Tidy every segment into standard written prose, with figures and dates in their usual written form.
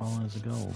All is gold.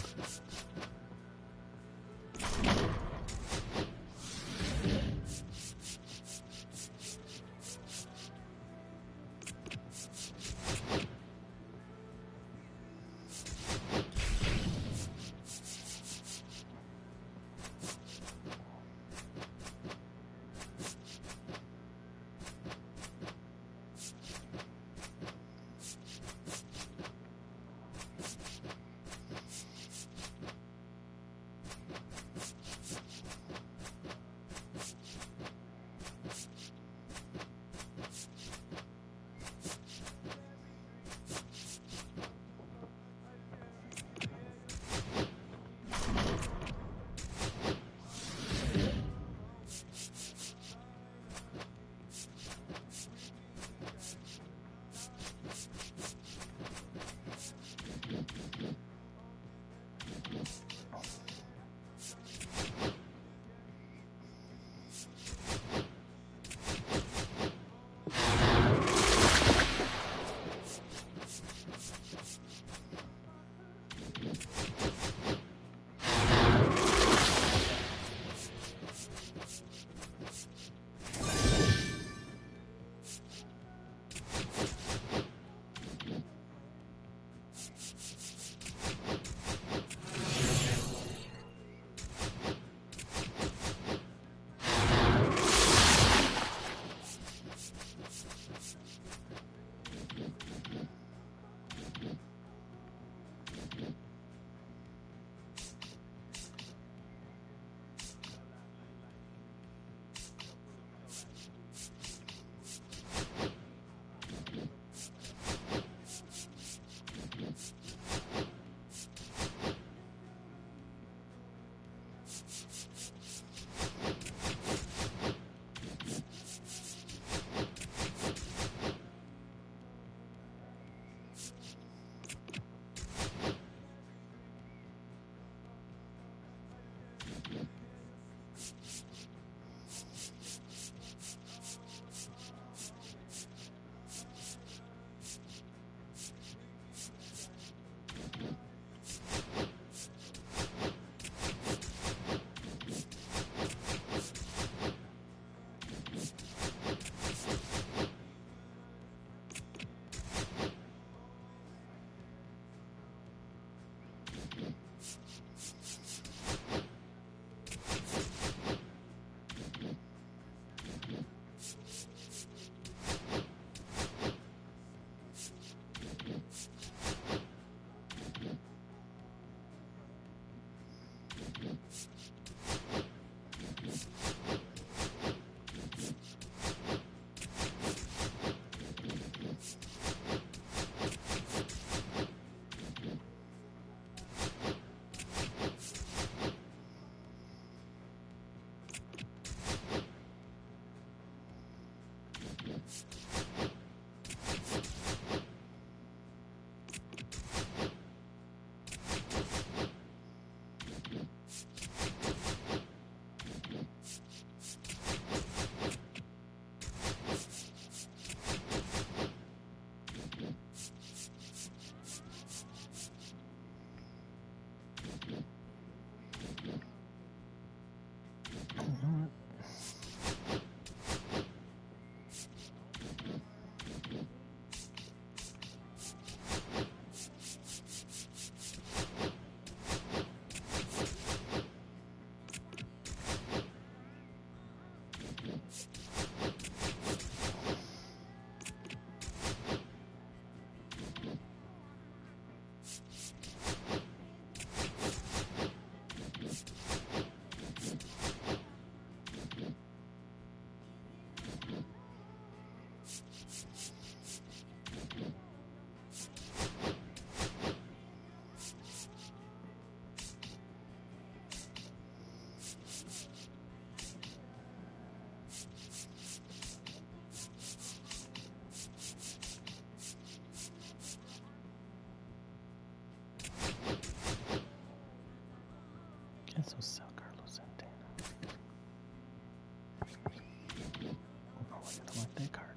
Eso sell Carlos Santana. Oh, I don't like that card.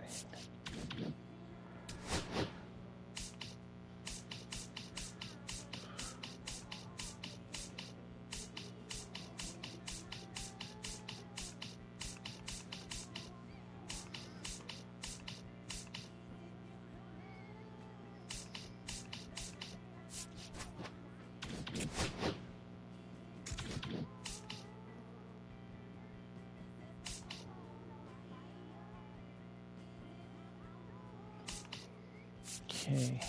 Okay.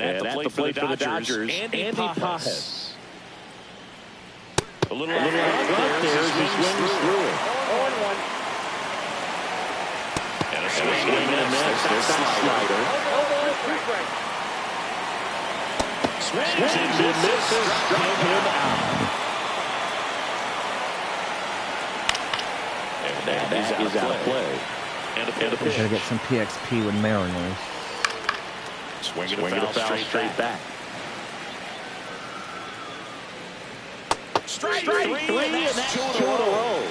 And at the plate for the Dodgers, Andy Pajas. A little out there as he swings through it. 0-1. And a swing and a miss. There's a slider. Swings and misses. Struck him out. And that is out of play. And a pitch. Gotta get some PXP with Mariners. Swinging a foul straight back. Strike three, and that's two in a row.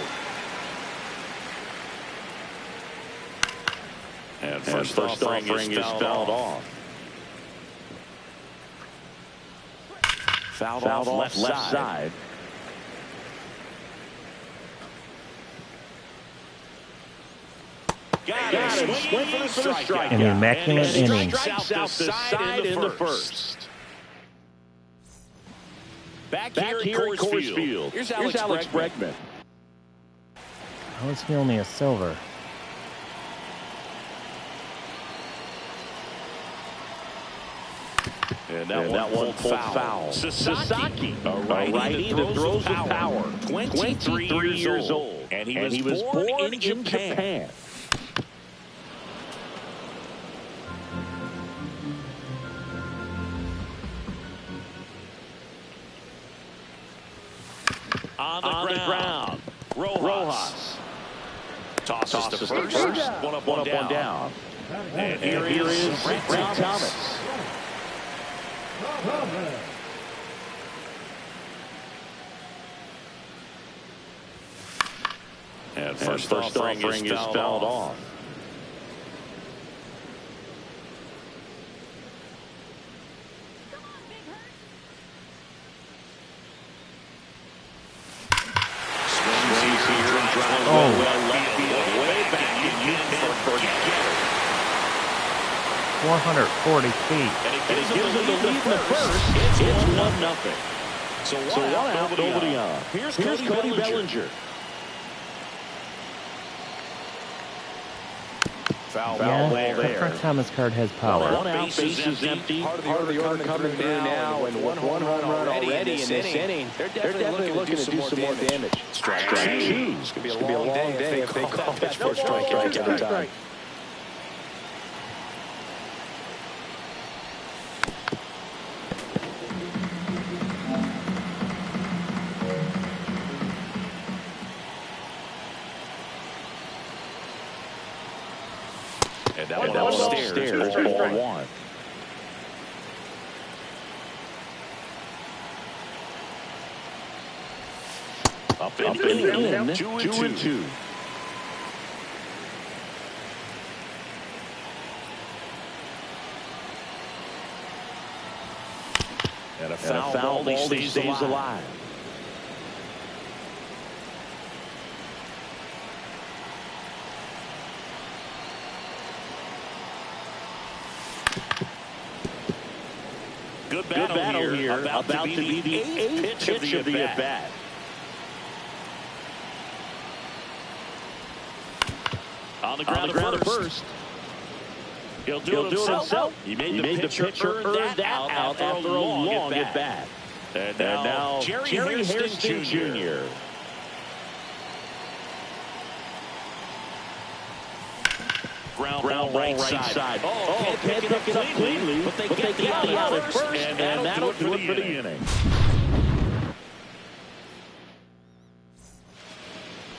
And first offering is fouled off. Fouled off left side. Got it. Swing for the strike. An immaculate inning. Strikes out the side in the first. Back here at Coors Field. Here's Alex Bregman. How is he only a silver? And that one pulled foul. Sasaki, a righty that throws with power. 23 years old. And he was born in Japan. On the ground. Rojas. Tosses to first. One up, one down. And here is Brent Thomas. And first offering is fouled off. Oh. 440 feet. And he gives him the lead in the first. It's 1-0. So one out, nobody on. Here's Cody Bellinger. Foul ball there. The front Thomas card has power. One out, bases empty. Part of the order coming through now, and with one home run already in this inning, they're definitely looking to do some more damage. Strike two. It's going to be a long day if they call that for a strike every time. And that one upstairs. Ball one. Up and in. 2-2. And a foul ball stays alive. Good battle here. About to be the eighth pitch of the at-bat. On the ground at first. He'll do it himself. He made the pitcher earn that out after a long at-bat. And now Jerry Hairston Jr. Ground ball right side. Oh, can't pick it up cleanly, but they get the out at first, and that'll do it for the inning.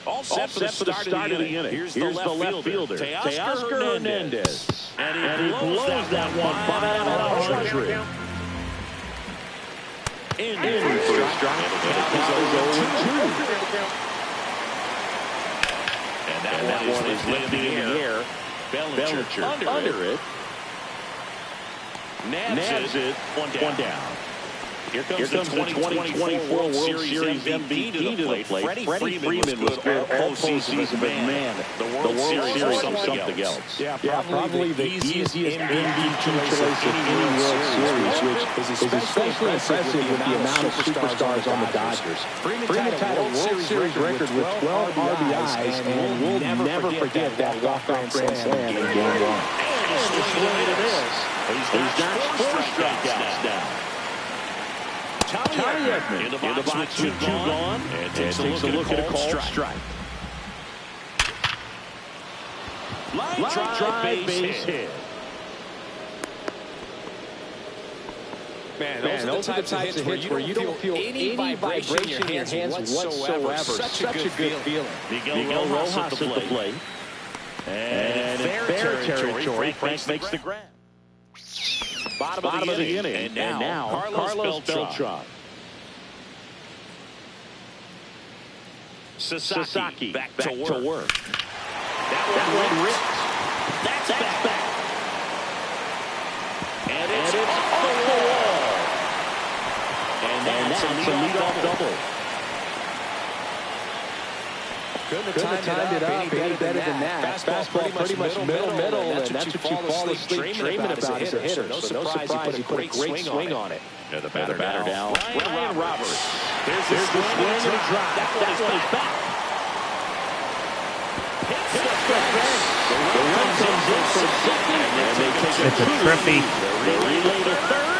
All set for the start of the inning. Here's the left fielder, Teoscar Hernandez. And he blows that one by 100. In for a strike. And that one is lifted in the air. Bellinger under it. Nabs it. One down. Here comes the 2024 World Series MVP to the plate. Freddie Freeman was good all postseason, but man, the World Series was something else. Yeah, probably the easiest MVP choice of any World Series, which is especially impressive with the amount of superstars on the Dodgers. Freeman tied a World Series record with 12 RBIs, and we'll never forget that walk-off grand slam in Game 1. And it is. He's got four strikeouts now. Tommy Edman in the box with two gone. And takes a look at a called strike. Line drive, base hit. Man, those are the types of hits where you don't feel any vibration in your hands whatsoever. Such a good feeling. Miguel Rojas at the plate. And in fair territory, Frank makes the grab. Bottom of the inning. And now Carlos Beltran. Sasaki back to work. That one ripped. That's back. And it's off the wall. And that's a leadoff double. Couldn't have timed it up any better than that. Fastball pretty much middle, and that's what you fall asleep dreaming about as a hitter. So no surprise he put a great swing on it. The batter now. Ryan Roberts. There's the swing and a drive. That one is back. Hits the fence. The run comes in for second. And they take It's a trippy. They relay to third.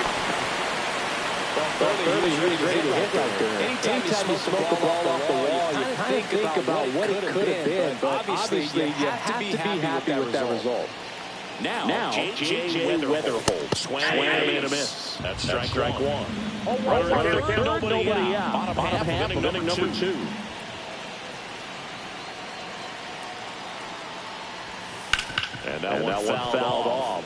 Early really great hit right there. Anytime you smoke the ball off the wall, you kind of think about what it could have been, but obviously you have to be happy with that result. Now J.J. Weatherholt. Swing and a miss. That's strike one. Runner third, nobody out. Bottom half of inning number two. And that one fouled off.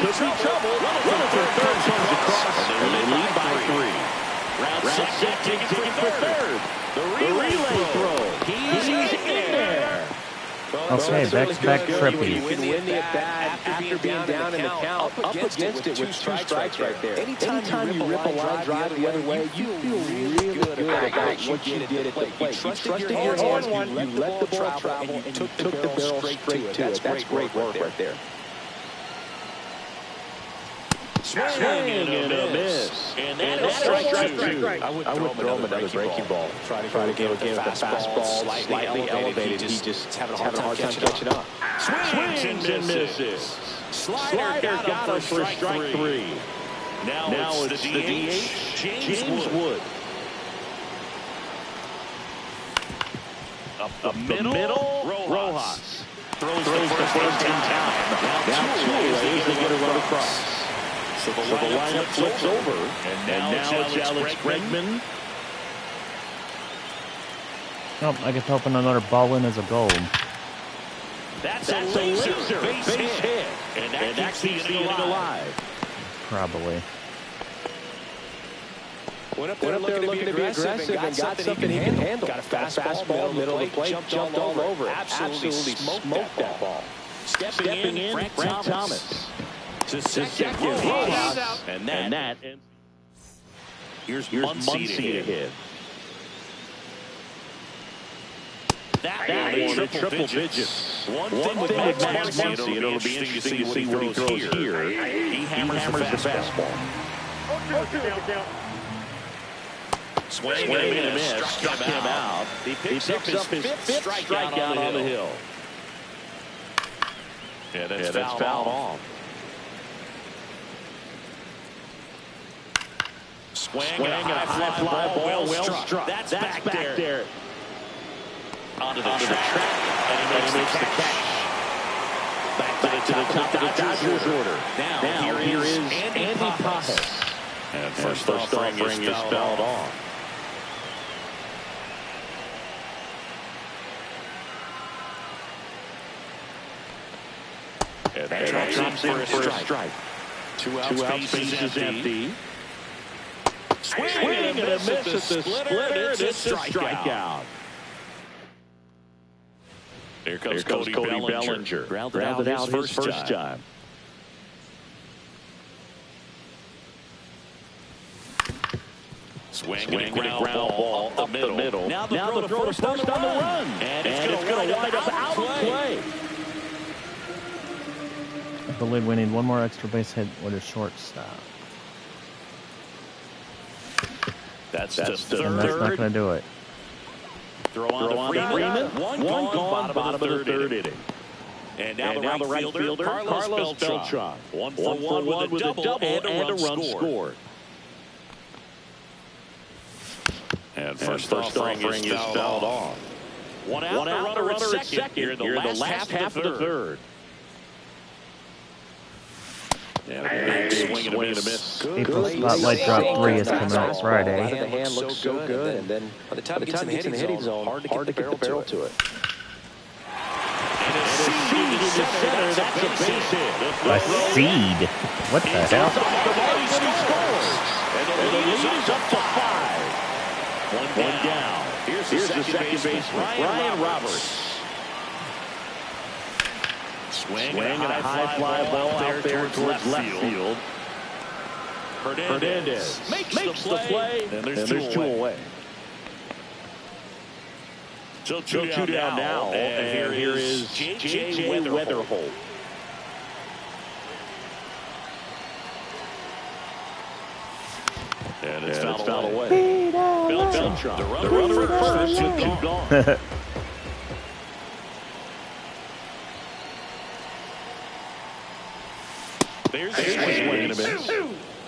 Could be trouble. One of their third comes across, and they lead by 3. Round set, taking for third. The relay throw. He's in there. Okay, back-to-back trippy. You can win the at-bat after being down in the count, up against it with two strikes right there. Anytime you rip a line drive the other way, you feel really good about what you did at the plate. You trusted your hands, you let the ball travel, and you took the barrel straight to it. That's great work right there. Swing and a miss. And that's strike two. I would throw him another breaking ball. Try to get the fastball slightly elevated. He just having a hard time catching up. Swings and misses. Slider got him for strike 3. Now it's the DH, James Wood. Up the middle, Rojas. Throws the first in time. Now two ways to get a run across. So the lineup flips over, and now it's Alex Bregman. Oh, I guess hoping another ball in as a goal. That's a laser base hit. And that keeps the inning alive. Probably. Went up there looking to be aggressive and got something he can handle. Got a fastball, middle of the plate, jumped all over it. Absolutely smoked that ball. Stepping in, Frank Thomas. To second, and that here's Muncy to hit. That one triple digits. One thing with Muncy, it'll be interesting to see what he throws here. He hammers the fastball. Swing and a miss, struck him out. He picks up his fifth strikeout on the hill. Yeah, that's fouled off. Swing and a high fly ball, well struck. That's back there. Onto the track, and he makes the catch. Back to the top of the Dodgers order. Now here is Andy Pajas. And first offering is fouled off. And that drops in for a strike. Two outs, base is empty. Swing and a miss at the splitter. It's a strikeout. Here comes Cody Bellinger. Grounded out his first time. Swing and a ground ball up first on the run. And it's going to wind up out of play. I believe we need one more extra base hit with a shortstop. That's the third. And that's not going to do it. Throw on to Freeman. One gone, bottom of the third inning. And now the right fielder, Carlos Beltran. One for one with a double and a run scored. And first offering is fouled off. One out, runner at second here in the last half of the third. And a big swing and a miss. April Spotlight Drop 3 is coming out Friday. The hand looks so good, and then by the time it gets in the hitting zone, hard to get the barrel to it. And a seed in the center. That's a base hit. A seed? What the hell? And the lead is up to 5. One down. Here's the second baseman, Ryan Roberts. Swing and a high fly ball out there towards left field. Hernandez makes the play. And there's two away. So two down now. And here is J.J. Weatherholt. And it's fouled away. Beltran. The runner at first is gone. There's a swing and a miss.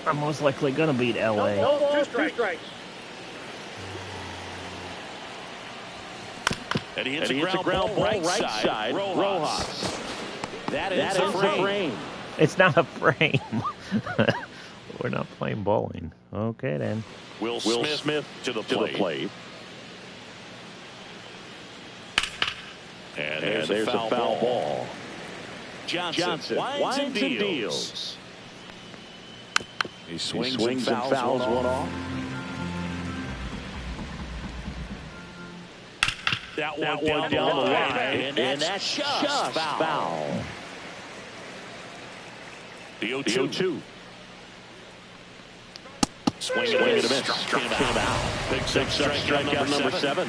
I'm most likely going to beat L.A. Two strikes. And he hits a ground ball right side. Rojas. That is a frame. It's not a frame. We're not playing bowling. Okay, then. Will Smith to the plate. And there's a foul ball. Johnson winds and deals. He swings and fouls one off. That one down the line, and that's just foul. The 0-2. Swing and a miss. Struck him out. Picks up strikeout number 7.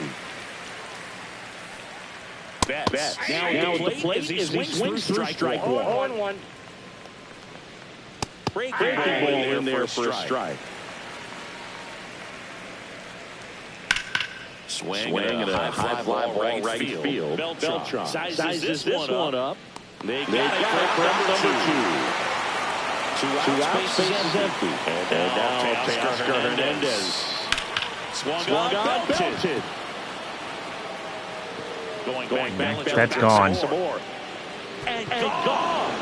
Betts. Now the plate as he swings through strike 1. 0-1. Breaking ball in there for a strike. Swing and a high fly ball right field. Beltran sizes this one up. They got it for number 2. Two out, space empty. And now Teoscar Hernandez. Swung on, belted. Going back. That's gone. Some more. And gone.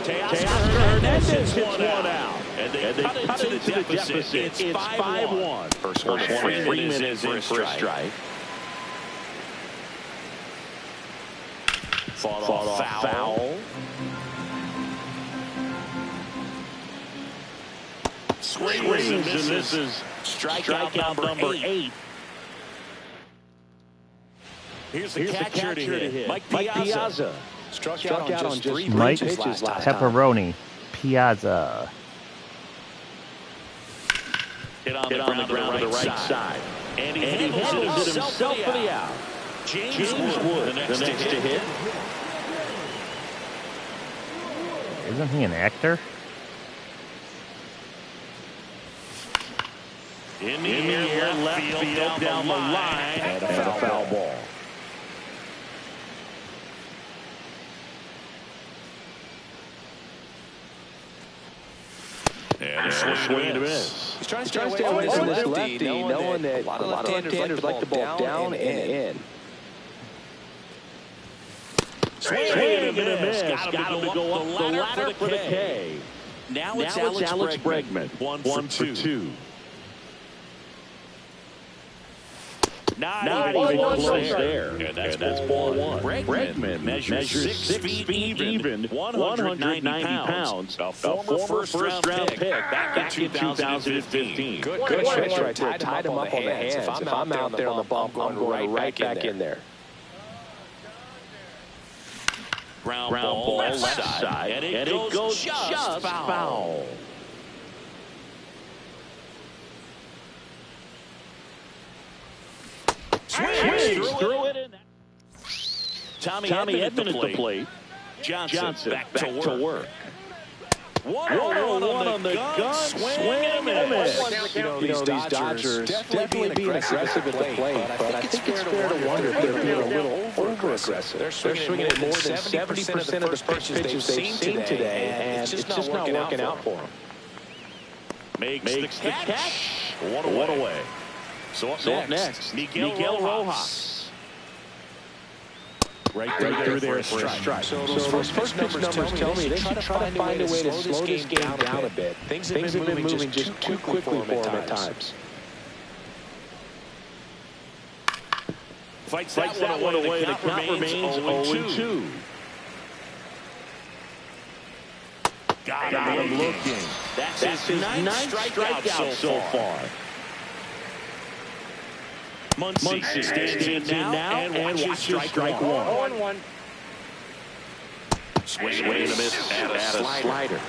Teoscar Hernandez hits one out. And they cut it to the deficit. It's 5-1. First one, Freeman is in for a strike. Fought off foul. Swings and misses. Strikeout number 8. Here's the catcher to hit. Mike Piazza. Struck out on just 3 Mike pitches last time. Pepperoni. Piazza. Hit on the ground to the right side. And he handles it himself for the out. James Wood, the next to hit. Isn't he an actor? In the air, left field, down the line. And a foul ball. And a swing and a miss. He's trying to stay away from this lefty, knowing that a lot of left-handers like the ball down and in. Swing and a miss. Got him to go up the ladder for the K. Now it's Alex Bregman. 1 for 2. Not even close there. And that's ball 1. Bregman measures 6 feet even, 190 pounds. A former first-round pick back in 2015. Good catch right there. Tied him up on the hands. If I'm out there on the bump, I'm going right back in there. Ground ball left side, and it goes just foul. swings through it. Tommy Edman at the plate. Johnson back to work. One on the gun. Swing and a miss. You know, these Dodgers definitely being aggressive at the plate, but I think it's fair to wonder if they're being a little over-aggressive. They're swinging at more than 70% of the first pitches they've seen today, and it's just not working out for them. Makes the catch. One away. So up next, Miguel Rojas. Right through there for a strike. So those first pitch numbers tell me they should try to find a way to slow this game down a bit. Things have been moving just too quickly for them at times. Fights that one away. The count remains 0-2. Got him looking. That's his ninth strikeout so far. Muncy stands in now and watches strike one. 0-1. Swing and a miss at a slider.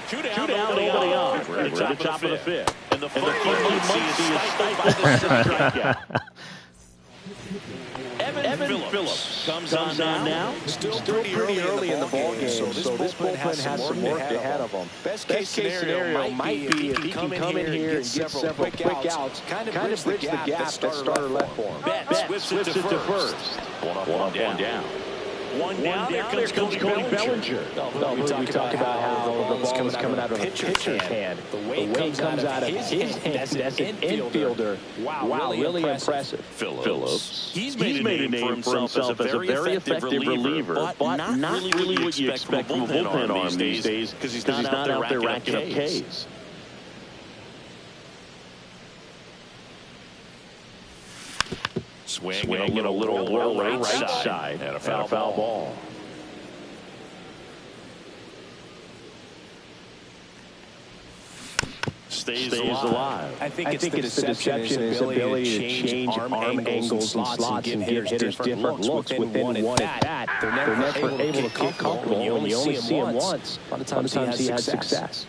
Two down, nobody on. We're at the top of the fifth. And the funky Muncy is stifled by the strikeout. Evan Phillips comes on now. Still pretty early in the ballgame, so this bullpen has some work ahead of them. Best case scenario might be if he can come in here and get several quick outs, kind of bridge the gap that starter left for him. Bet whips it to first. One down. One down. There comes Cody Bellinger. We talk about how the ball is coming out of a pitcher's hand. The way it comes out of his hand as an infielder. Wow, really impressive. Phillips. He's made a name for himself as a very effective reliever, but not really what you expect from a bullpen arm these days because he's not out there racking up Ks. Swinging a little whirl right side and a foul ball. Stays alive. I think it's the deception, his ability to change arm angles and slots and give hitters different looks within one at bat. They're never able to get comfortable when you only see him once. A lot of times he has success.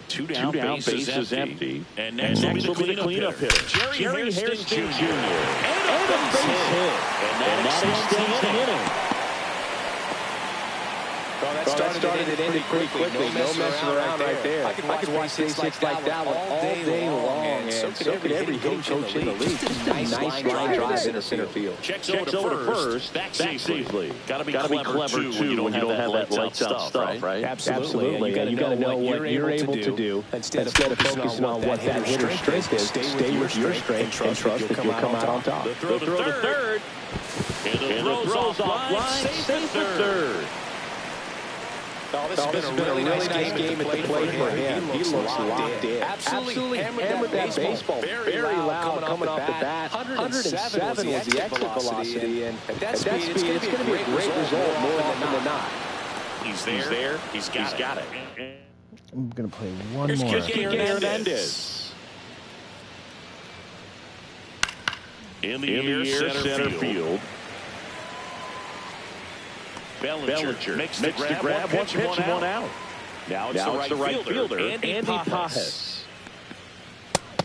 Two down, base is empty. And next will be the cleanup hitter. Jerry Hairston Jr. And a base hit. And that extends the inning. That started and ended pretty quickly. No messing around right there. I could watch base hits like that one all day long, and so could every hitting coach in the league. Just a nice line drive into center field. Checks over to first. Back safely. Gotta be clever too when you don't have that lights out stuff, right? Absolutely. You gotta know what you're able to do instead of focusing on what that hitter's strength is. Stay with your strength and trust that you'll come out on top. The throw to third. And the throw's offline. Safe for third. This has been a really nice game at the plate for him. He looks locked in. Absolutely hammered that baseball. Very loud coming off the bat. 107 was the exit velocity. And at that speed, it's going to be a great result more often than not. He's there. He's got it. I'm going to play one Here's more. Kike Hernandez. In the air, center field. Bellinger makes the grab, one pitch, one out. Now it's the right fielder, Andy Pajas.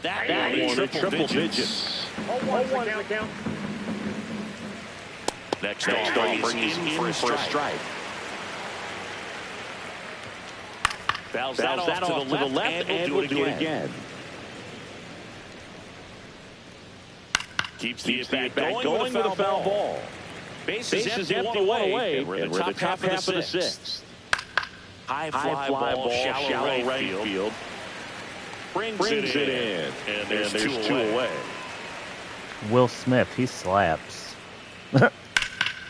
That one, triple digits. 0-1 the count. Next offer is in for a strike. Fouls that off to the left, and we'll do it again. Keeps the at-bat going with a foul ball. Base is empty, one away, and we're in the top half of the sixth. High fly ball, shallow right field. Brings it in, and there's two away. Will Smith, he slaps.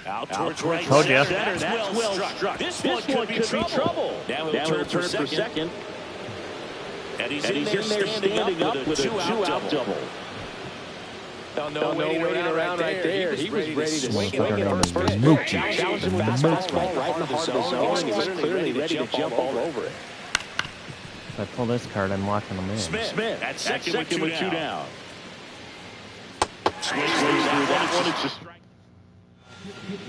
Out towards right Told ya. center. That's well struck. This one could be trouble. Now he'll turn for second. And he's in there standing up with a two-out double. No waiting around right there. He was ready to swing it first pitch. Challenged him with the fastball right in the heart of the zone. He was clearly ready to jump all over it. If I pull this card, I'm locking them in. Smith at second with two down. Swings through that one. It's a strike.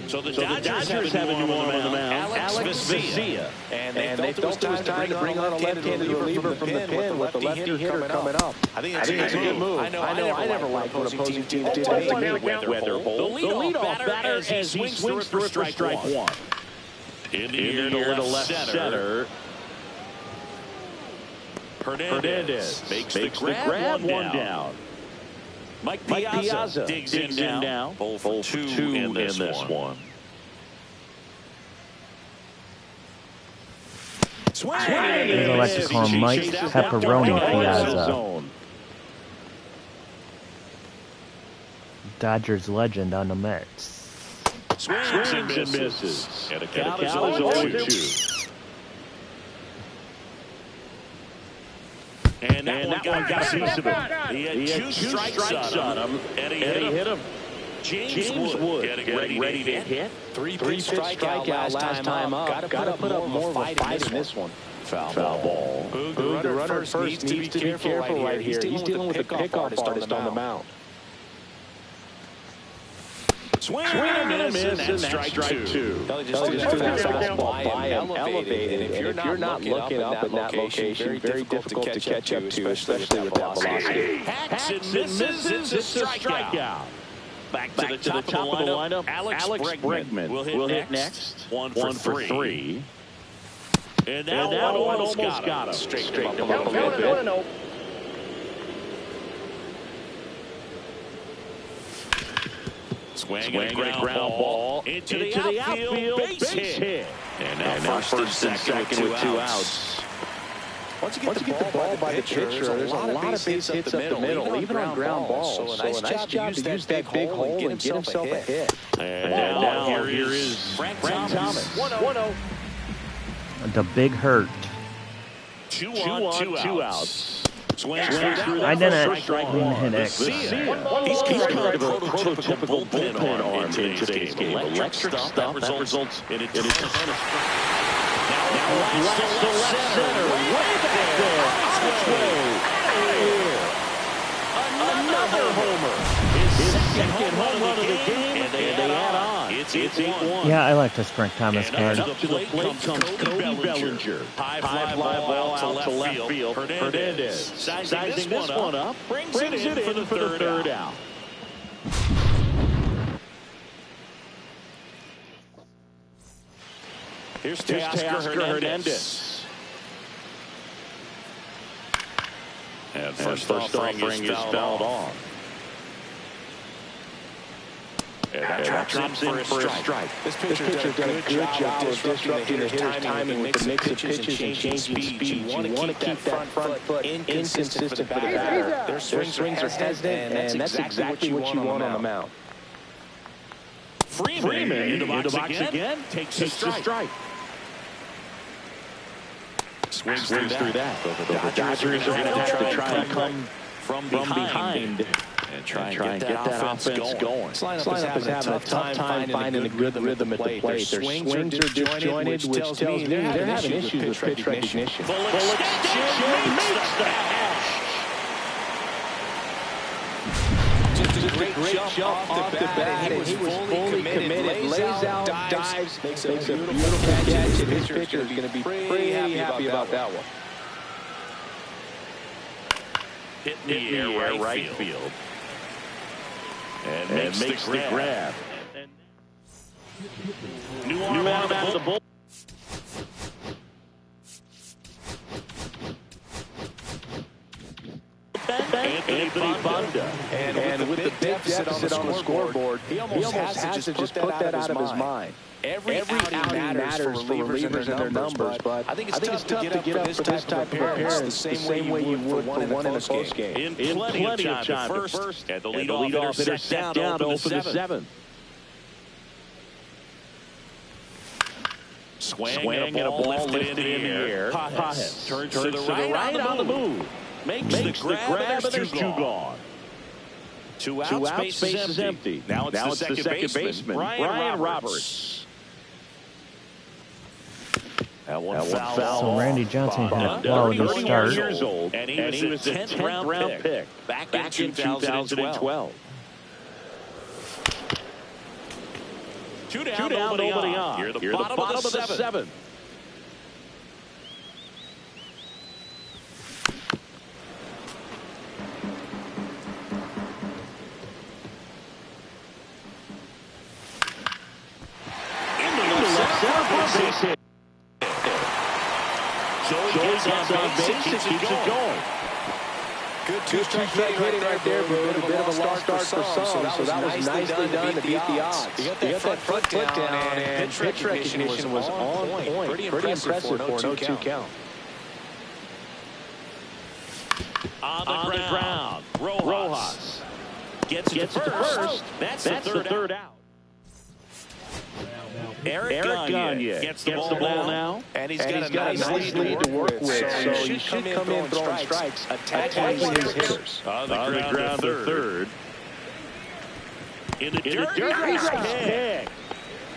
So the Dodgers have a new arm on the mound, Alex Vesia. And they felt it was time to bring on a left-handed reliever from the pen with the lefty hitter coming up. I think it's a good move. I know I never liked what opposing teams did to Weather Hole. The leadoff batter as he swings through it for strike one. In the air to left center. Hernandez makes the grab, one down. Mike Piazza digs in now. Pull for two in this one. They like to call him Mike Pepperoni Piazza. Dodgers legend on the Mets. Swings and misses. And a count is 0-2. And that one got a piece of it. He had two strikes on him, and he hit him. James Wood getting ready to hit. Three-pitch strikeout last time up. Got to put up more of a fight in this one. Foul ball. Boog, the runner at first needs to be careful right here. He's dealing with a pickoff artist on the mound. Swing and a miss, and strike two. Just threw that fastball by him, elevated. And if you're not looking up in that location, very difficult to catch up to, especially with that velocity. Hacks and misses, it's a strikeout. Back to the top of the lineup, Alex Bregman will hit next. One for three. And that one almost got him. Straight him up a little bit. Swinging a ground ball into the outfield, base hit. And now first and second with two outs. Once you get the ball by the pitcher, there's a lot of base hits up the middle, even on ground balls. So a nice job to use that big hole and get himself a hit. And now here is Frank Thomas. 1-0. The big hurt. Two outs. I didn't hit X. He's kind of a prototypical bullpen arm in today's game. Electric stuff that results in a ton of strike. Now left to left center. Way back there. Another homer. His second home run of the game, and they add on. It's 8-1. Yeah, I like this Frank Thomas card. Up to the plate comes Cody Bellinger. High fly ball out to left field. Hernandez sizing this one up. Brings it in for the third out. Here's Teoscar Hernandez. And first offering is fouled off. And that drops in for a strike. This pitcher done a good job of disrupting the hitter's timing with the mix of pitches and changing speed. You want to keep that front foot inconsistent for the batter. Their swings are hesitant, and that's exactly what you want on the mound. Freeman in the box again. Takes a strike. Swings through that. The Dodgers are going to have to try and come from behind and try and get that offense going. This lineup is having a tough time finding a good rhythm at the plate. Their swings are disjointed, which tells me they're having issues with pitch recognition. Full extension makes the hash. Just a great jump off the bat. He was fully committed. Lays out, dives, makes a beautiful catch. His pitcher is going to be pretty happy about that one. Hit in the air right field. And makes the grab. New arm out of the bull. Anthony Banda. And with the big deficit on the scoreboard, he almost has to just put that out of his mind. Every outing matters for relievers and their numbers, but I think it's tough to get up for this type of appearance the same way you would for one in a close game. In plenty of time at first, and the leadoff hitter sat down to open the seventh. Swing and a ball lifted in the air. Pajes turns to the right on the move. Makes the grab, and there's two gone. Two outs, base is empty. Now it's the second baseman, Brian Roberts. That one foul. So Randy Johnson had a quality start. Years old, and he was the 10th round pick back in 2012. Two down, nobody on. You're the bottom of the seventh. Base hit. Joey gets on base and keeps it going. Good two-strike hitting right there, but a bit of a lost start for some. So that was nicely done to beat the odds. He got that front foot down, and pitch recognition was on point. Pretty impressive for an 0-2 count. On the ground, Rojas gets it to first. That's the third out. Eric Gagne gets the ball now. And he's got a nice lead to work with. So he should come in throwing strikes, attacking his hitters. On the ground to third. In the dirt.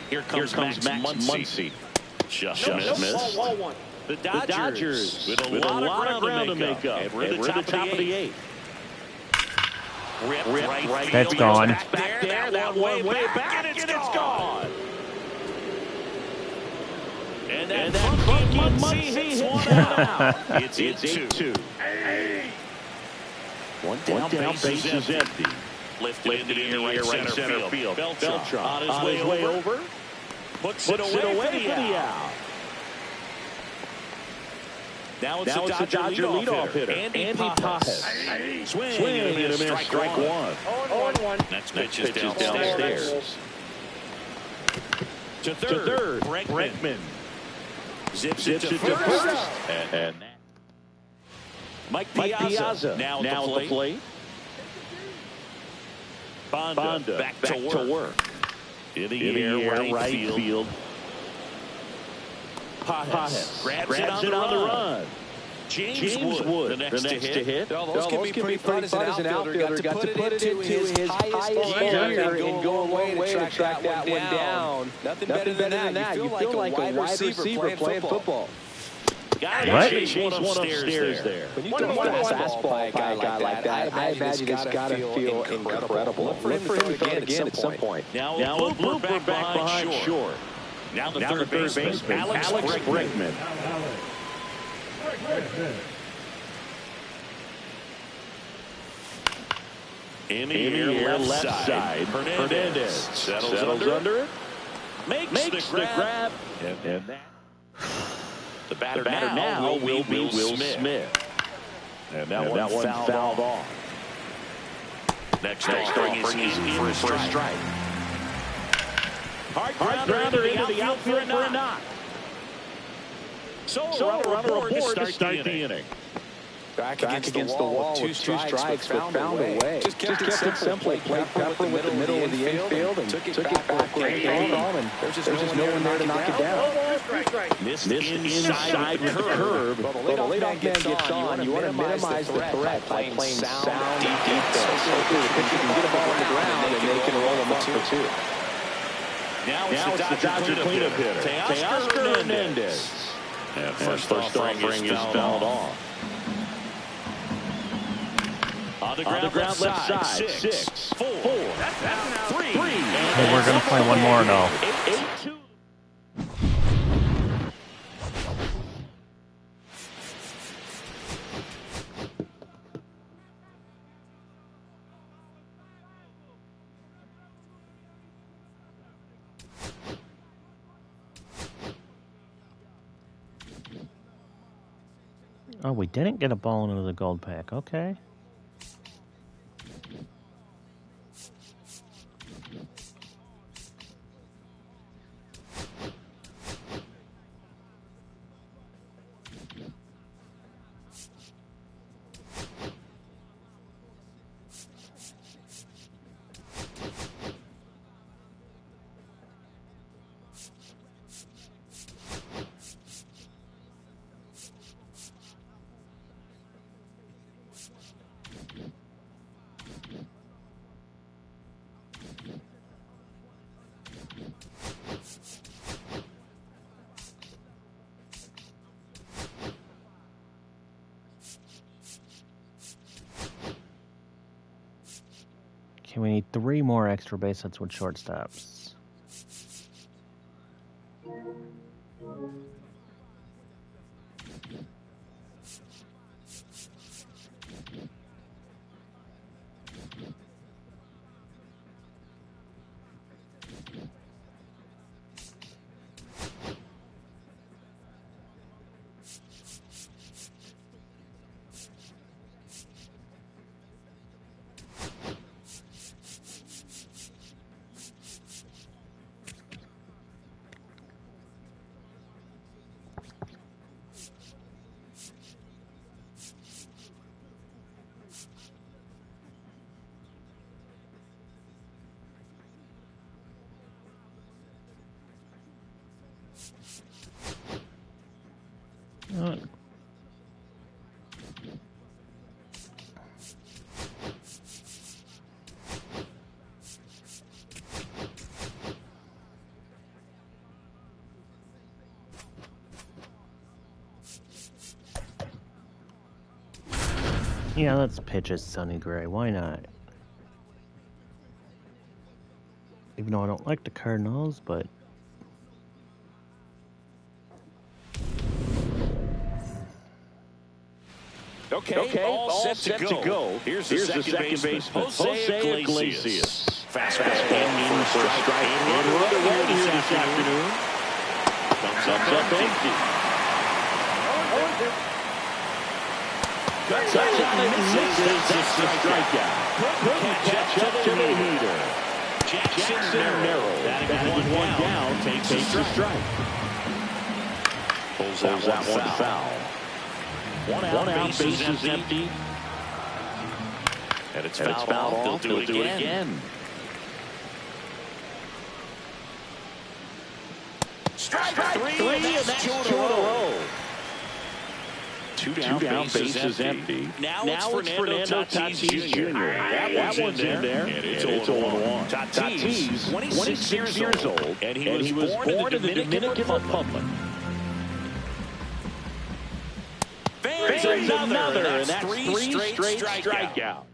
Here comes Max Muncy. Just missed. The Dodgers with a lot of ground to make up. And we're in the top of the eighth. Right. That's gone. Back there, that one way back, and it's gone. And that funky Muncy hits one out. It's 8-2. One down, base is empty. Lifted into the air, right center field. Beltran on his way over. Puts it away for the out. Now it's the Dodger leadoff hitter, Andy Pajes. Swing and a miss, strike one. 0-1. Next pitch is downstairs. To third, Bregman. Zips it to first. And Mike Piazza now at the plate. Banda back to work. In the air, right field. Pajes grabs it on the run. James Wood, the next to hit. Those can be pretty fun as an outfielder. Got to put it into his highest gear and go a long way to track that one down. Nothing better than that. You feel like a wide receiver playing football. Got to chase one upstairs there. When you throw a fastball by a guy like that, I imagine it's got to feel incredible. Look for him to throw it again at some point. Now a blooper back behind short. Now the third baseman, Alex Bregman. In the air, left side. Hernandez settles under it. Makes the grab. And that. The batter now will be Will Smith. And that one fouled off. Next offering is in for a strike. Hard grounder into the outfield for a knock. So runner aboard to start the inning. Back against the wall with two strikes, but found a way. Just kept it simple. Played Pepper with the middle of the infield and took it back for a game. And there's just no one there to knock it down. Missed inside curve. But the leadoff man gets on. You want to minimize the threat by playing sound defense. Hopefully the pitcher can get a ball on the ground and they can roll them up for two. Now it's the Dodger cleanup hitter, Teoscar Hernandez. And first offering is fouled off. On the ground left side. 6, 4. That's 3. Hey, we're going to play one more now. 8-2. Oh, we didn't get a ball into the gold pack. Okay. Okay, we need 3 more extra base hits with shortstops. Yeah, let's pitch a Sonny Gray. Why not? Even though I don't like the Cardinals, but... Okay, all set to go. Here's the second baseman, Jose Iglesias. Fastball in for a strike. And we're underway here this afternoon. Comes up empty. Cuts out and misses. That's the strikeout. Couldn't catch up to the heater. Jackson Merrill, batting one down, takes a strike. Pulls out one foul. One out, base is empty. And it's fouled off. They'll do it again. Strike three, and that's two in a row. Two down, base is empty. Now it's Fernando Tatis Jr. That one's in there. And it's 0-1. Tatis, 26 years old, and he was born in the Dominican Republic. Fans another, and that's three straight strikeouts.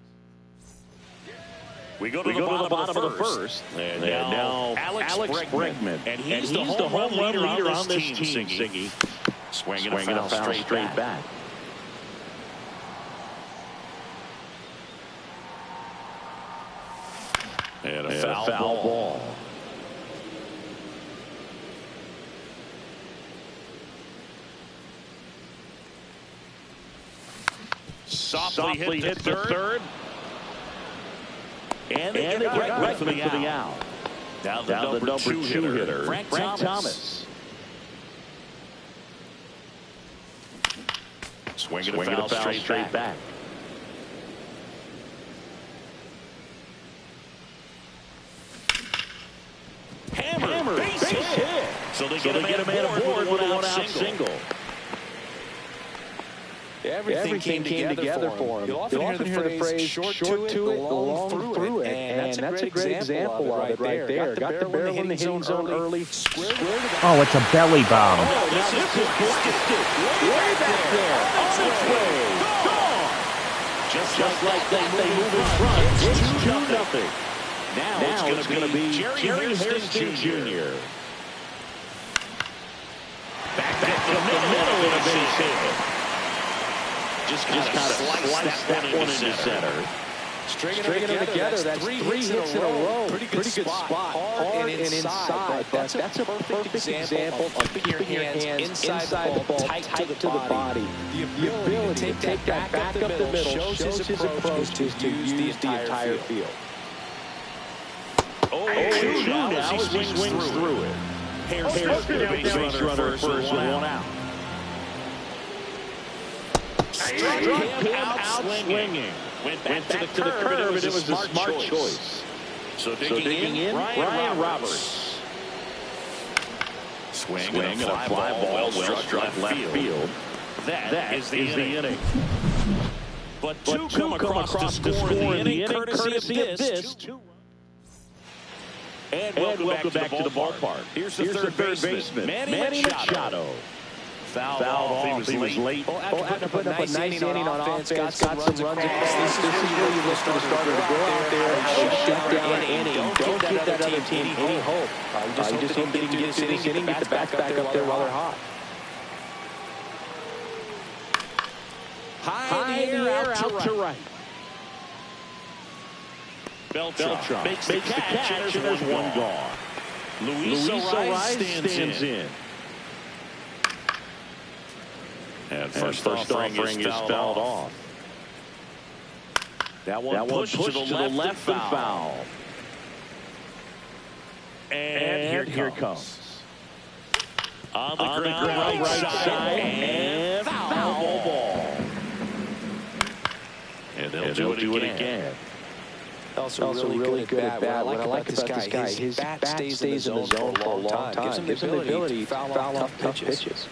We go to the bottom of the first. And now Alex Bregman. And he's the home run leader on this team, Siggy. Swinging a foul straight back. And a foul ball. Softly hit the third. And they get right for the out. Now the number two hitter, Frank Thomas. Swinging a foul straight back. Hammer, base hit. So they get a man aboard with a one-out single. Everything came together for him. You'll often hear the phrase, short to it, long through it. And that's a great example of it right there. Got the barrel in the hitting zone early. Oh, it's a belly bomb. Oh, now this is blasted. Way back there. On its way. Gone. Just like that, they move in front. It's 2-0. Now it's going to be Jerry Hairston Jr. Back to the middle of the base hit. Just kind of slice that one into center. Stringing them together. That's three hits in a row. Pretty good spot. Hard and inside. That's a perfect example of keeping your hands inside the ball, tight to the body. The ability to take that back up the middle shows his approach to use the entire field. Oh, now as he swings through it. Hairston, the base runner first with one out. Struck him out swinging. Went back to the curve, and it was a smart choice. So digging in, Ryan Roberts. Swing and a fly ball well struck left field. That is the inning. But two come across to score in the inning, courtesy of this. And welcome back to the ballpark. Here's the third baseman, Manny Machado. Fouled off. He was late. After putting up a nice inning on offense, got some runs across. This is where you look for the starter to go out there and shut down an inning. Don't that other team any hope. You just hope that he can get through this inning, get the bats back up there while they're hot. High in the air, out to right. Beltran makes the catch, and there's one gone. Luis Ariz stands in. And first offering is fouled off. That one pushed to the left foul. And here it comes. On the ground right side, and foul ball. And they'll do it again. Also really good at bat. What I like about this guy, his bat stays in the zone for a long time. Gives him the ability to foul off tough pitches.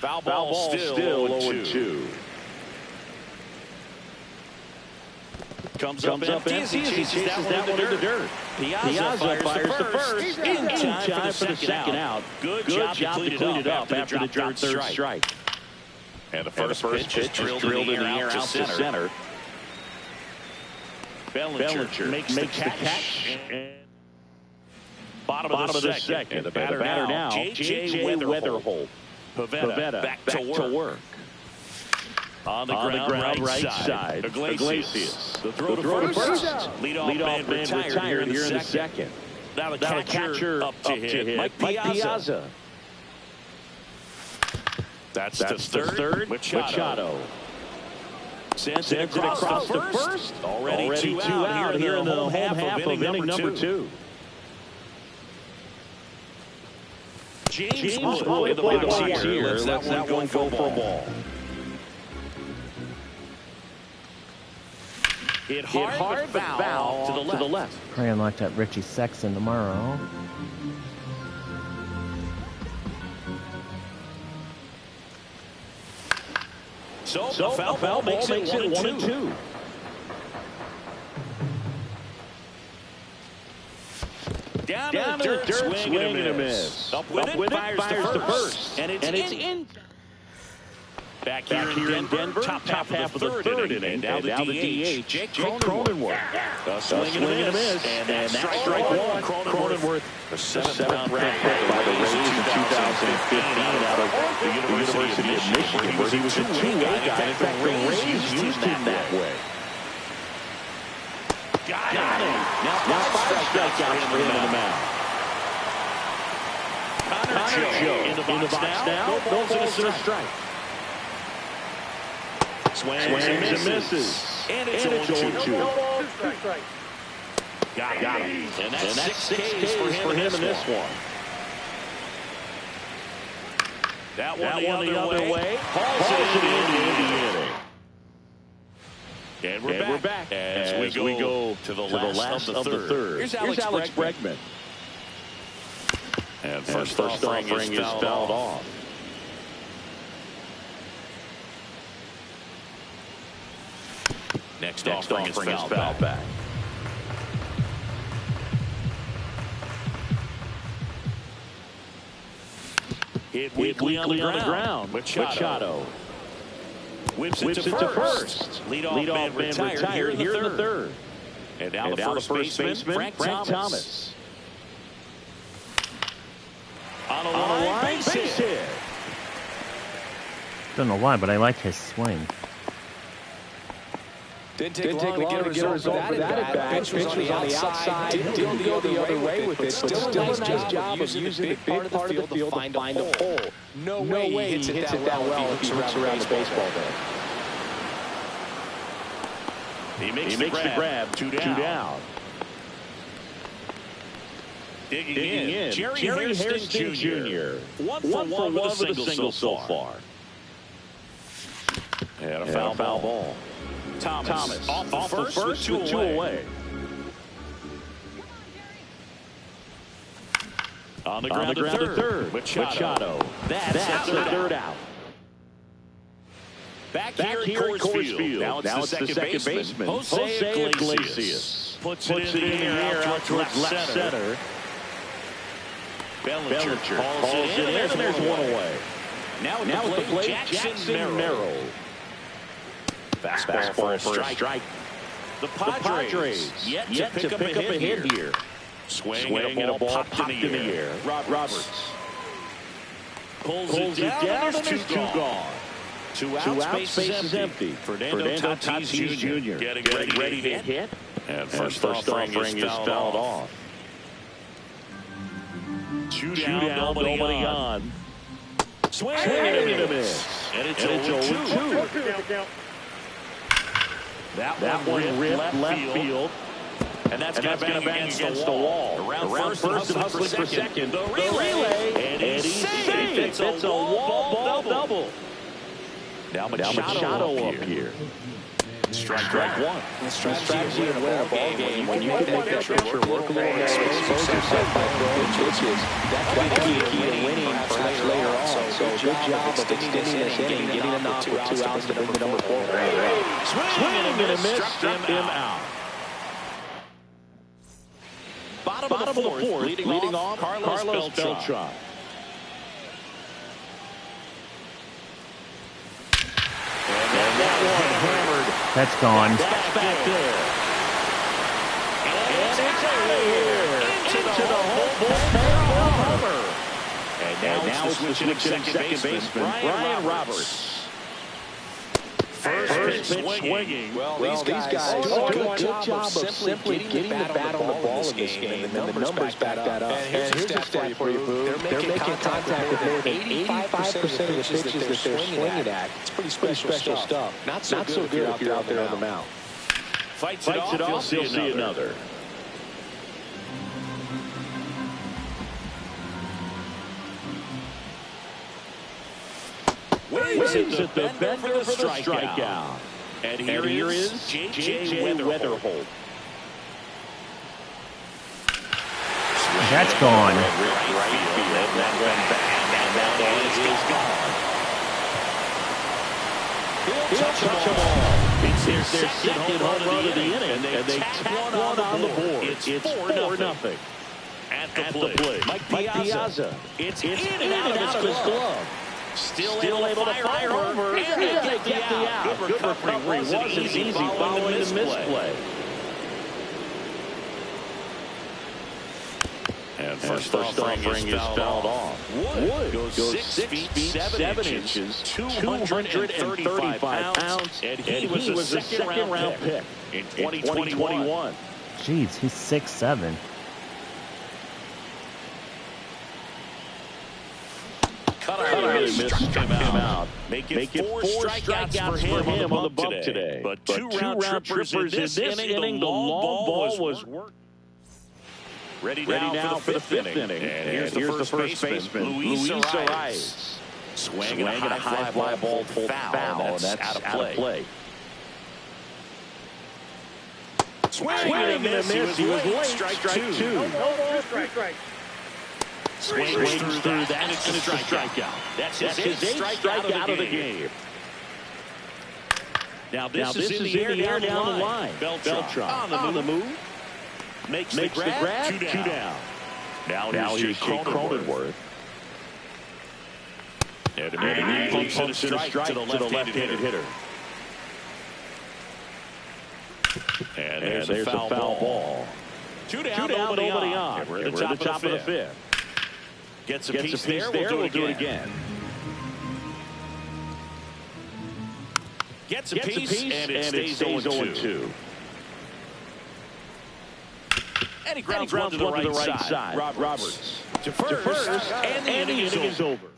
Foul ball still 0-2. Comes up empty as he chases that one in the dirt. Piazza fires the first. In time for the second out. Good job to clean it up after the third strike. And the first pitch is drilled in the air out to center. Bellinger makes the catch. Bottom of the second. And the batter now, J.J. Weatherholt. Pavetta back to work. On the ground right side. Iglesias. The throw to first. Leadoff man retired here in the second. Now the catcher up to hit. Mike Piazza. That's the third. Machado. Sends it across the first. Already two out here in the home half of inning number 2. James Wood in the box here. Let's that one go for a ball. Hit hard, foul to the left. Praying like that Richie Sexton tomorrow. So the foul ball makes it 1-2. Down to the dirt, swing and a miss. Up with it, fires the first. And it's in. Back here in Denver, top half of the third inning. Now the DH, Jake Cronenworth. A swing and a miss. And that's strike one. Cronenworth, the seventh round pick by the Rays in 2015 out of the University of Michigan, where he was a two-way guy. In fact, the Rays used him that way. Got him. Now 5 strikeouts for him in the mound. Connor Joe in the box now. No balls and a strike. Swings and misses. And it's 0-2. Got him. And that's 6 Ks for him in this one. That one the other way. Hauls it into the inning. And we're back as we go to the last of the third. Here's Alex Bregman. And first offering is fouled off. Next offering is fouled back. Hit weakly on the ground. Machado. Whips it to first. Leadoff man retired here in the third. And now the first baseman, Frank Thomas. On a line, base hit. Don't know why, but I like his swing. Didn't take long to get a result for that at bat. Pitch was on the outside. Didn't go the other way with it, but still a nice job of using the big part of the field to find a hole. No way he hits it that well if he looks around the baseball there. He makes the grab. Two down. Digging in. Jerry Hairston Jr. One for one with a single so far. And a foul ball. Thomas off the first with two away. On the ground to third. Machado. That's the third out. Back here at Coors Field. Now it's the second baseman, Jose Iglesias. Puts it in the air out towards left center. Bellinger hauls it in, and there's one away. Now at the plate, Jackson Merrill. Fastball for a strike. The Padres yet to pick up a hit here. Swing and a ball popped in the air. Roberts pulls it down, and there's two gone. Two out, space is empty. Fernando Tatis Jr. getting ready to hit. And first offering is fouled off. Two down, nobody on. Swing and a miss. And it's 0-2. That one ripped left field. And that's going to bang against the wall. Around first and hustling for second. The relay. And he's safe. It's a wall double. Now Machado up here. Strike one. The strategy of winning a ball game, when you can make that pitcher work a little more, expose yourself by throwing pitches, that can be the key to winning perhaps later on. So good job of extending this inning, getting a knock with 2 outs to bring the number 4 right. Swing and a miss, struck him out. Bottom of the fourth, leading off Carlos Beltran. And that one hammered. That's gone. Back there. And it's out of here. Into the home bullpen. And now it's switching second baseman, Brian Roberts. First pitch swinging. Well, these guys do a good job of simply getting the bat on the ball in this game, and the numbers back that up. And here's a stat for you, Boo. They're making contact with more than 85% of the pitches that they're swinging at. It's pretty special stuff. Not so good if you're out there on the mound. Fights it off, you'll see another. Waves at the bender for the strikeout. And here is J.J. Weatherholt. That's gone. Right field. That went back. And that is gone. He'll touch them all. It's their second home run of the inning. And they tap one on the board. It's 4-0. At the plate. Mike Piazza. It's in and out of his glove. Still able to fire over. And they get the out. Good recovery. Wasn't easy following the misplay. And first offering is fouled off. Wood goes 6 feet 7 inches, 235 pounds, and he was a second-round pick in 2021. Jeez, he's 6'7". Cutter struck him out. Make it 4 strikeouts for him on the bump today. But 2 round trippers in this inning. The long ball was worked. Ready now for the fifth inning. And here's the first baseman, Luis Arias. Swinging a high fly ball pulled foul, and that's out of play. Swinging and a miss. He was late. Strike two. Strike. Swings through that. It's a strikeout. That's his 8th strikeout of the game. Now this is in the air down the line. Beltran on the move. Makes the grab. 2 down. Now here's Cronenworth. And he pumps it a strike to the left-handed hitter. And there's a foul ball. 2 down, nobody on. We're at the top of the fifth. Gets a piece there. We'll do it again. Gets a piece, and it stays 0-2. And he grounds one to the right side. Roberts to first, and the inning is over.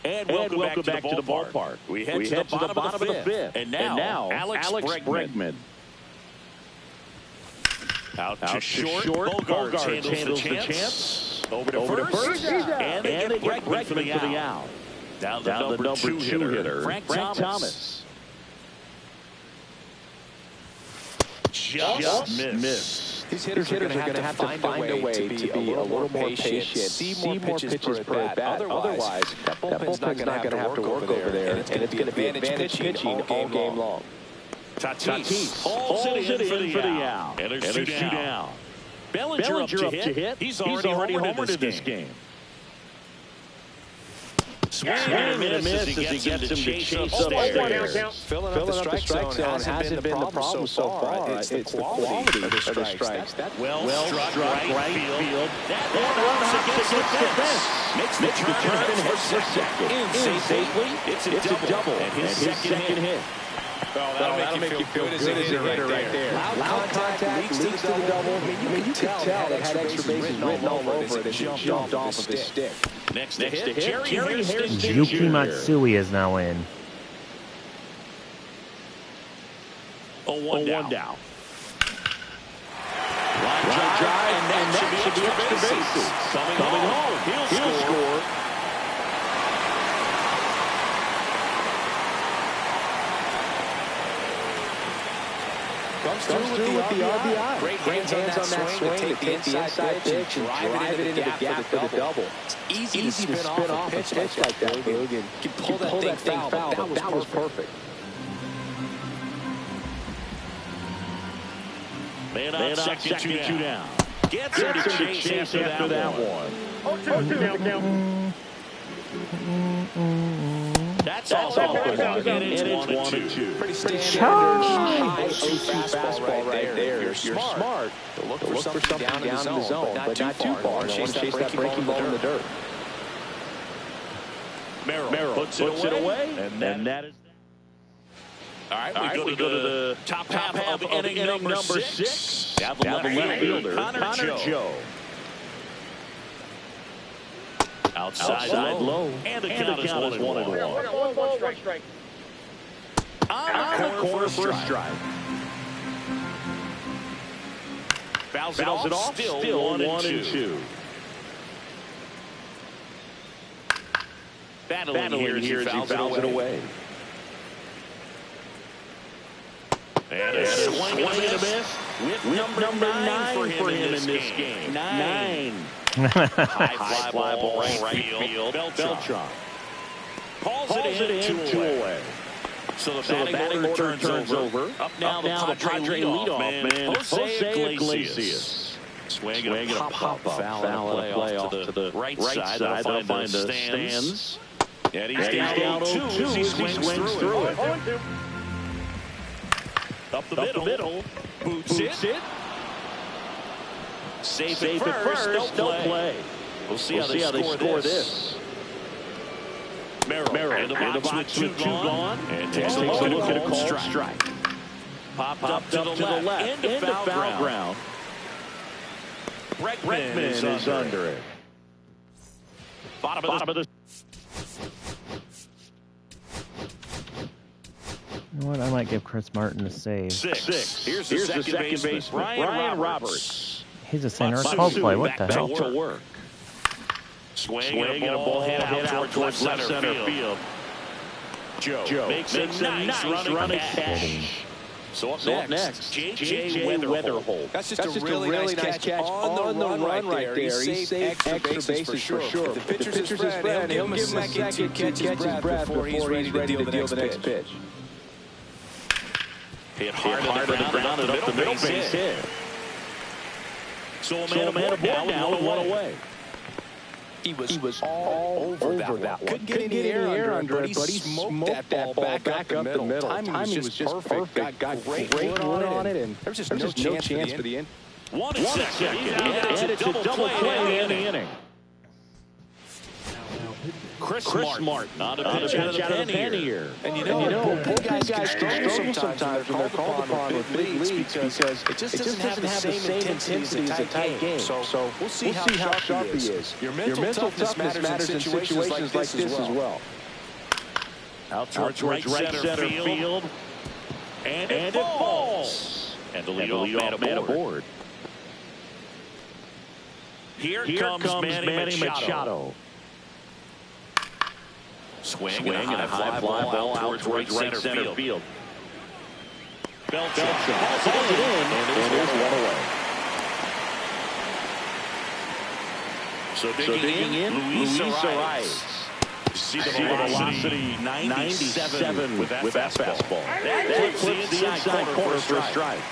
And welcome back to the ballpark. We head to the bottom of the fifth. And now Alex Bregman. Out to short. Bogarts handles the chance. Over to first. And they get Bregman for the out. Down the number 2 hitter, Frank Thomas. Just missed. These hitters are going to have to find a way to be a little more patient, see more pitches per at bat. Otherwise, that bullpen's not going to have to work over there, and it's going to be advantage pitching all game long. Tatis holds it in for the out. And there's 2 down. Bellinger up to hit. He's already homered in this game. Swing and a miss as he gets him to chase upstairs. Filling up the strike zone hasn't been the problem so far. It's the quality of the strikes. Well struck right field. That one against the fence. Makes the turn and hits for second. In safely. It's a double. And his second hit. That'll make you feel good as a hitter right there. Loud contact leads to the double. I mean, you could tell it had extra bases written all over it as he jumped off of his stick. Next to hit, Jerry Hairston Yuki Matsui is now in. 0-1 down. Line drive, and that should be extra bases. Coming home. He'll score. Comes through with the RBI. Great hands on that swing to take the inside pitch and drive it into the gap for the double. It's easy to spin off a pitch like that, Boog, and you can pull that thing foul, but that was perfect. Man on second, two down. Gets him to chase after that one. 0-2 That's all. And it's 1-2. Pretty standard high 0-2 fastball right there. If you're smart, look for something down in the zone, but not too far. Don't chase that breaking ball in the dirt. Merrill puts it away, and that is. All right, we go to the top half of inning number 6. Down the left fielder, Connor Joe. Outside low. And the count is 1-1. One, strike. On the corner for a strike. Fouls it off. Still 1-2. Battling here as he fouls it away. And a swing and a miss with number 9 for him in this game. 9. High fly ball right field. Beltran calls it in, 2 away. So the batting order turns over. Up now the Padre leadoff man, Jose Iglesias. Swing and a pop-up foul and a play off to the right side. That'll find the stands. And he's down 0-2 as he swings through it. Up the middle. Boots it. Safe at first. Don't play. We'll see how they score this. Merrill in the box with 2 gone. And takes a look at a called strike. Popped up to the left. Into foul ground. Bregman is under it. Bottom of the. You know what? I might give Chris Martin a save. 6. Here's the second baseman, Ryan Roberts. He's a center called play. What the hell? To work. Swing and a ball hit out towards left center field. Joe makes a nice running catch. So up next, J.J. Weatherholt. That's just a really nice catch on the run right there. He saved extra bases for sure. If the pitcher's his friend, he'll give him a second to catch his breath before he's ready to deal the next pitch. Hit hard to the ground and up the middle base hit. So a man aboard now and 1 away. He was all over that one. Couldn't get any air under it, but he smoked that ball back up the middle. Timing was just perfect. Got great wood on it, and there's just no chance for the end. 1 second. And it's a double play in the inning. Chris Martin on the pitch out of the pen here. And you know, pull guys can struggle sometimes when they're called upon with big leads because it just doesn't have the same intensity as a tight game. So we'll see how sharp he is. Your mental toughness matters in situations like this as well. Out towards right center field. And it falls. And the leadoff man aboard. Here comes Manny Machado. Swing and a high fly ball out towards right center field. Beltran hauls it in, and there's 1 away. So digging in, Luis Arias. See the velocity, 97 with that fastball. That clips the inside corner for a strike.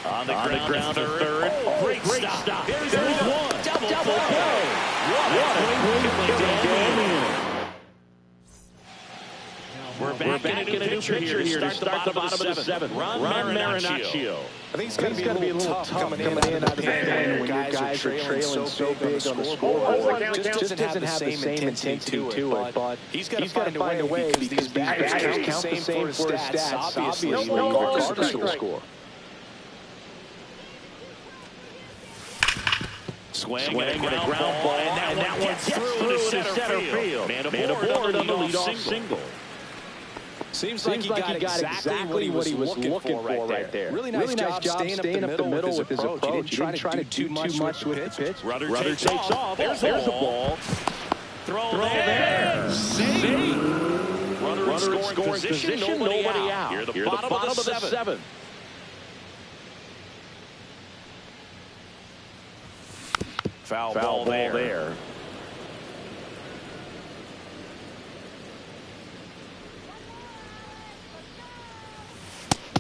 On the ground to third. Great stop. There's 1. Double play. What a great play. We're back in a new picture here to start the bottom of the seventh. Ron Marinaccio. I think it's going to be a little tough coming in out of the pen when your guys are trailing so big on the scoreboard. Just doesn't have the same intensity to it, but he's got to find a way because these batters count the same for his stats, obviously, regardless of the score. Swing and a ground ball, and that one gets through to center field. Man aboard on the leadoff single. Seems like he got exactly what he was looking for right there. Really nice job staying up the middle with his approach. He didn't try to do too much with the pitch. Rudder takes off. There's a ball. Throw there. Save. Runner in scoring position. Nobody out. Here the bottom of the seventh. Foul ball there.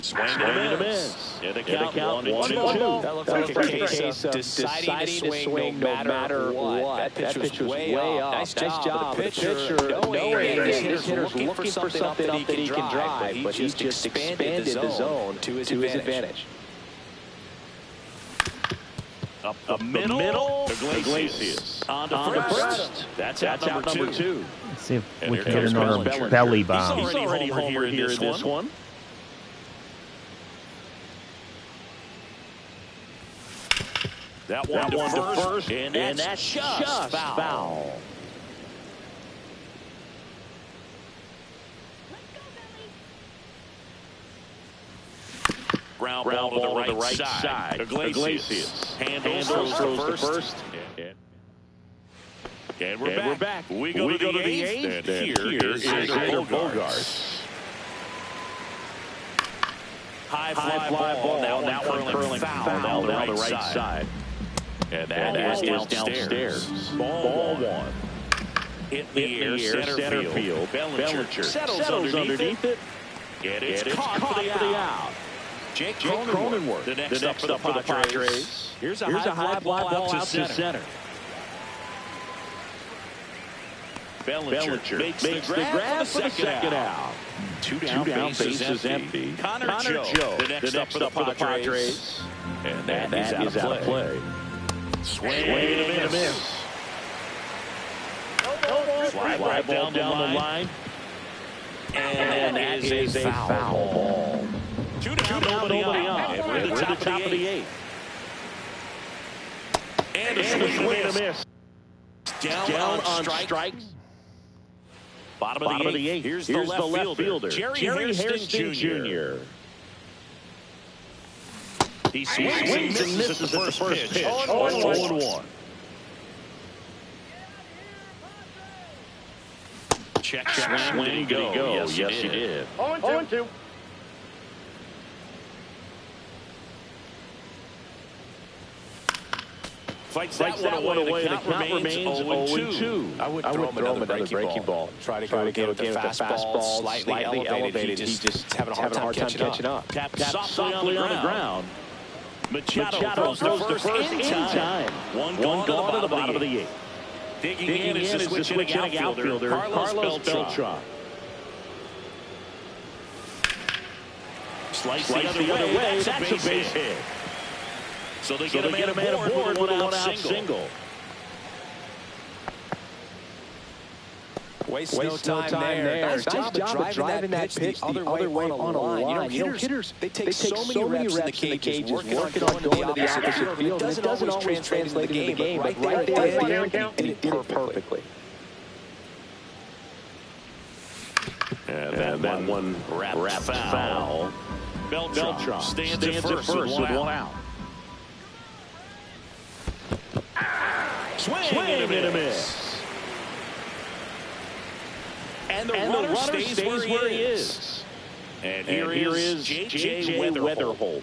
Swing and a miss. And a count 1-2. That looks like a case of deciding to swing no matter what. That pitch was way up. Nice job. The pitcher knowing this hitter's looking for something up that he can drive, but he just expanded the zone to his advantage. Up the middle. Iglesias. On to first. That's out number two. Let's see if we can get another belly bomb. He's already homer here in this one. That one to first, and that's just foul. Ground ball to the right side. Iglesias handles throws to first. And we're back. We go to the eighth. And here is Bogarts. High fly ball. Now that one curling foul down the right side. And that is downstairs. Ball one. Hit the air, center field. Bellinger settles underneath it. And it's caught for the out. Jake Cronenworth. The next up for the Padres. Here's a high fly ball out to center. Bellinger makes the grab for the second out. Two down, bases empty. Connor Joe, the next up for the Padres. And that is out of play. Swing and a miss. Fly ball down the line. And that is a foul ball. Two down, nobody out. And we're at the top of the eighth. And a swing and a miss. Down on strikes. Bottom of the eighth. Here's the left fielder. Jerry Hairston Jr. He swings and misses at the first pitch. 0-1. Check, swing, go. Yes, he did. 0-2. Fights that one away. The count remains 0-2. I would throw him another breaking ball. Try to go again with the fastball, slightly elevated. He's just having a hard time catching up. Tap softly on the ground. Machado throws the first in time. One gone to the bottom of the eighth. Digging in is the switching outfielder, Carlos Beltran. Slice the other way. That's a base hit. So they get a man aboard with a one-out single. Waste no time there. Nice job of driving that pitch the other way on a line. You know, hitters, they take so many reps in the cages, working on going to the opposite field. It doesn't always translate into the game, but right there, and he did it perfectly. And that one wrapped foul. Beltran stands at first with one out. Swing and a miss. And the runner stays where he is. And here is J.J. Weatherholt.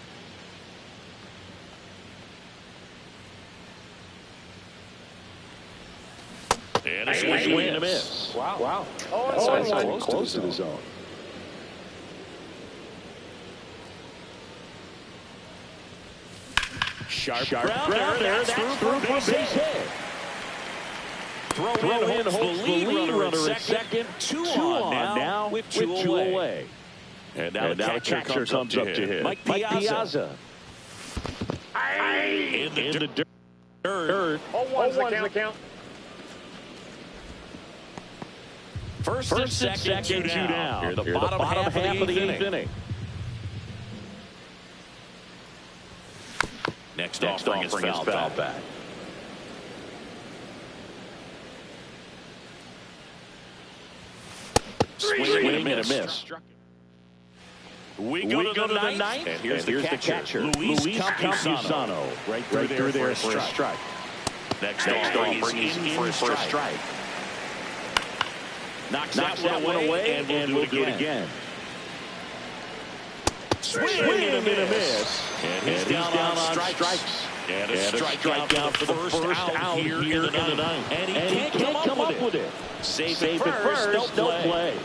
And a swing and a miss. Wow. That's close to the zone. Sharp ground there. That's through for a base hit. Throw in holds the lead runner at second. Two on now with two away. And now the catcher comes up to hit. Mike Piazza. In the dirt. 0-1's the count. First and second, two down. Here the bottom half of the eighth inning. Next offering is foul back. Swing and a miss. We go to the ninth, and here's the catcher, Luis Campusano. Right through there for a strike. Next offering is in for a strike. Knocks that one away, and we'll do it again. Swing and a miss. And he's down on strikes. And a strikeout for the first out here in the ninth. And he can't come up with it. Safe at first, no play.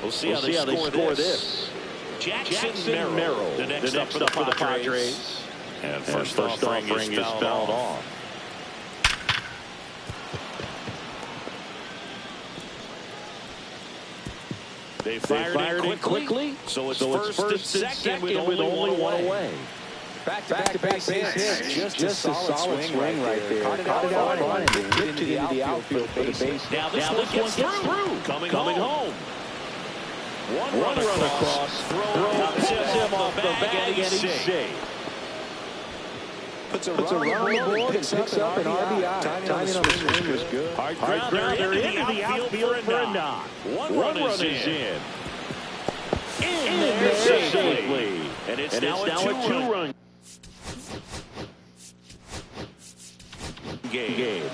We'll see how they score this. Jackson Merrill, the next up for the Padres. And first offering is fouled off. They fired it quickly, so it's first and second with only one away. Back-to-back base hits. Just a solid swing right there. Caught it out front and dipped it into the outfield for the base. Now this one gets through. Coming home. One run across. Throw puts him off the bag, and he's safe. Puts a run on the board and picks up an RBI. Timing on the swing was good. Hard grounder into the outfield for a knock. One run is in. In there safely. And it's now a two-run game.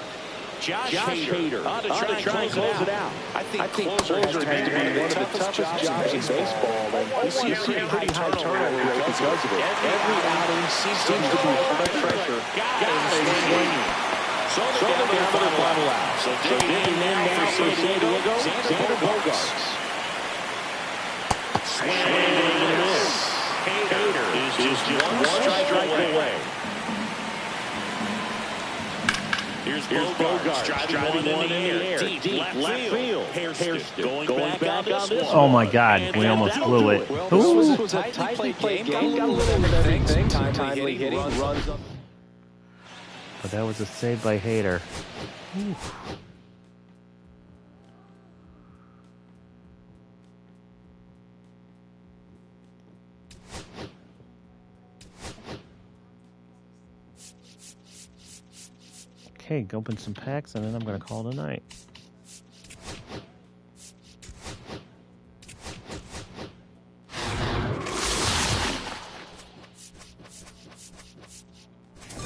Josh Hader on to try and close it out. I think closer has to be one of the toughest jobs in baseball. You see a pretty high turnover rate because of it. Every outing seems to be under pressure. Got him swinging. So they're down to the level out. So digging in now for San Diego. Xander Bogaerts. Swing and a miss. Hader is just one strike away. Here's Bogaerts driving one in the air. Deep left field. Hairston going back on this. Oh my God, we almost blew it. This was a tightly played game. Got a little bit of everything. Timely hitting. Runs up. But that was a save by Hader. Okay, open some packs and then I'm going to call tonight.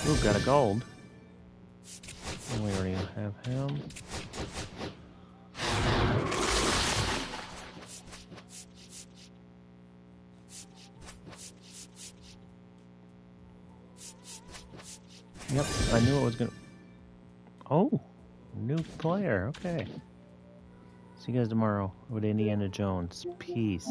Ooh, got a gold. We already have him. Yep, I knew it was going to... Oh, new player. Okay. See you guys tomorrow with Indiana Jones. Peace.